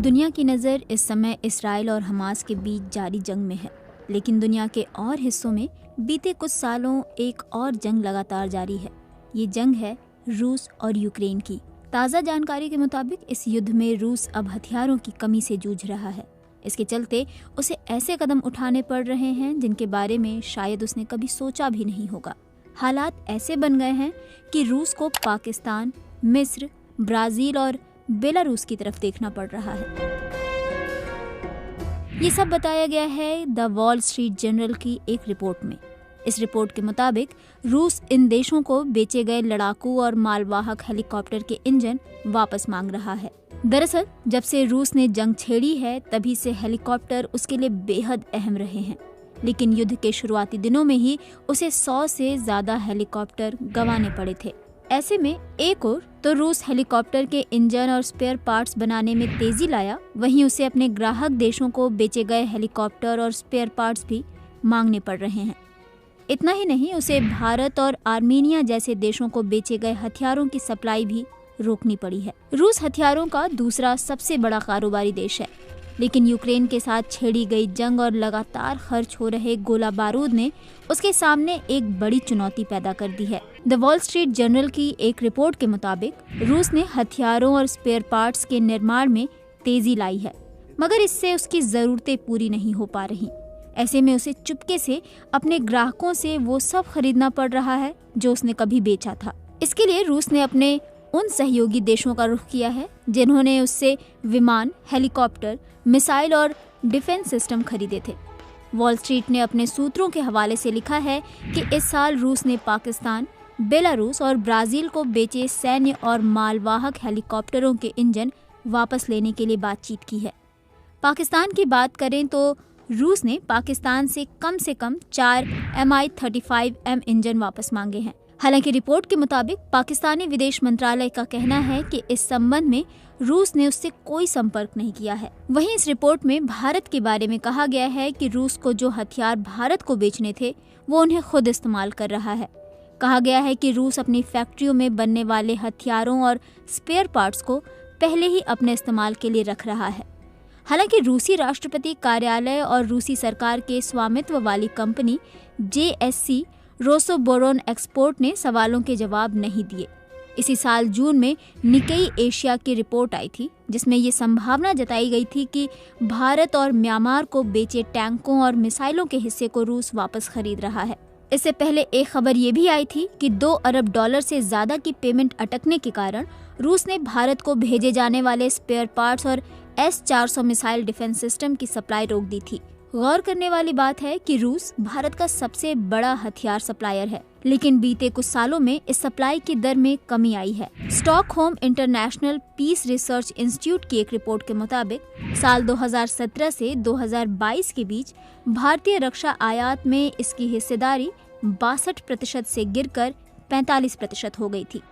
दुनिया की नज़र इस समय इसराइल और हमास के बीच जारी जंग में है, लेकिन दुनिया के और हिस्सों में बीते कुछ सालों एक और जंग लगातार जारी है। ये जंग है रूस और यूक्रेन की। ताज़ा जानकारी के मुताबिक इस युद्ध में रूस अब हथियारों की कमी से जूझ रहा है। इसके चलते उसे ऐसे कदम उठाने पड़ रहे हैं जिनके बारे में शायद उसने कभी सोचा भी नहीं होगा। हालात ऐसे बन गए हैं कि रूस को पाकिस्तान, मिस्र, ब्राज़ील और बेलारूस की तरफ देखना पड़ रहा है। ये सब बताया गया है द वॉल स्ट्रीट जर्नल की एक रिपोर्ट में। इस रिपोर्ट के मुताबिक रूस इन देशों को बेचे गए लड़ाकू और मालवाहक हेलीकॉप्टर के इंजन वापस मांग रहा है। दरअसल जब से रूस ने जंग छेड़ी है तभी से हेलीकॉप्टर उसके लिए बेहद अहम रहे हैं, लेकिन युद्ध के शुरुआती दिनों में ही उसे 100 से ज्यादा हेलीकॉप्टर गंवाने पड़े थे। ऐसे में एक और तो रूस हेलीकॉप्टर के इंजन और स्पेयर पार्ट्स बनाने में तेजी लाया, वहीं उसे अपने ग्राहक देशों को बेचे गए हेलीकॉप्टर और स्पेयर पार्ट्स भी मांगने पड़ रहे हैं। इतना ही नहीं, उसे भारत और आर्मेनिया जैसे देशों को बेचे गए हथियारों की सप्लाई भी रोकनी पड़ी है। रूस हथियारों का दूसरा सबसे बड़ा कारोबारी देश है, लेकिन यूक्रेन के साथ छेड़ी गई जंग और लगातार खर्च हो रहे गोला बारूद ने उसके सामने एक बड़ी चुनौती पैदा कर दी है। द वॉल स्ट्रीट जर्नल की एक रिपोर्ट के मुताबिक रूस ने हथियारों और स्पेयर पार्ट्स के निर्माण में तेजी लाई है, मगर इससे उसकी जरूरतें पूरी नहीं हो पा रही। ऐसे में उसे चुपके से अपने ग्राहकों से वो सब खरीदना पड़ रहा है जो उसने कभी बेचा था। इसके लिए रूस ने अपने उन सहयोगी देशों का रुख किया है जिन्होंने उससे विमान, हेलीकॉप्टर, मिसाइल और डिफेंस सिस्टम खरीदे थे। वॉल स्ट्रीट ने अपने सूत्रों के हवाले से लिखा है कि इस साल रूस ने पाकिस्तान, बेलारूस और ब्राज़ील को बेचे सैन्य और मालवाहक हेलीकॉप्टरों के इंजन वापस लेने के लिए बातचीत की है। पाकिस्तान की बात करें तो रूस ने पाकिस्तान से कम 4 Mi-35M इंजन वापस मांगे हैं। हालांकि रिपोर्ट के मुताबिक पाकिस्तानी विदेश मंत्रालय का कहना है कि इस संबंध में रूस ने उससे कोई संपर्क नहीं किया है। वहीं इस रिपोर्ट में भारत के बारे में कहा गया है कि रूस को जो हथियार भारत को बेचने थे वो उन्हें खुद इस्तेमाल कर रहा है। कहा गया है कि रूस अपनी फैक्ट्रियों में बनने वाले हथियारों और स्पेयर पार्ट्स को पहले ही अपने इस्तेमाल के लिए रख रहा है। हालांकि रूसी राष्ट्रपति कार्यालय और रूसी सरकार के स्वामित्व वाली कंपनी JSC रोसोबोरोन एक्सपोर्ट ने सवालों के जवाब नहीं दिए। इसी साल जून में निकेई एशिया की रिपोर्ट आई थी जिसमें ये संभावना जताई गई थी कि भारत और म्यांमार को बेचे टैंकों और मिसाइलों के हिस्से को रूस वापस खरीद रहा है। इससे पहले एक खबर ये भी आई थी कि $2 अरब से ज्यादा की पेमेंट अटकने के कारण रूस ने भारत को भेजे जाने वाले स्पेयर पार्ट्स और S-400 मिसाइल डिफेंस सिस्टम की सप्लाई रोक दी थी। गौर करने वाली बात है कि रूस भारत का सबसे बड़ा हथियार सप्लायर है, लेकिन बीते कुछ सालों में इस सप्लाई की दर में कमी आई है। Stockholm International Peace Research Institute की एक रिपोर्ट के मुताबिक साल 2017 से 2022 के बीच भारतीय रक्षा आयात में इसकी हिस्सेदारी 62% से गिरकर 45% हो गई थी।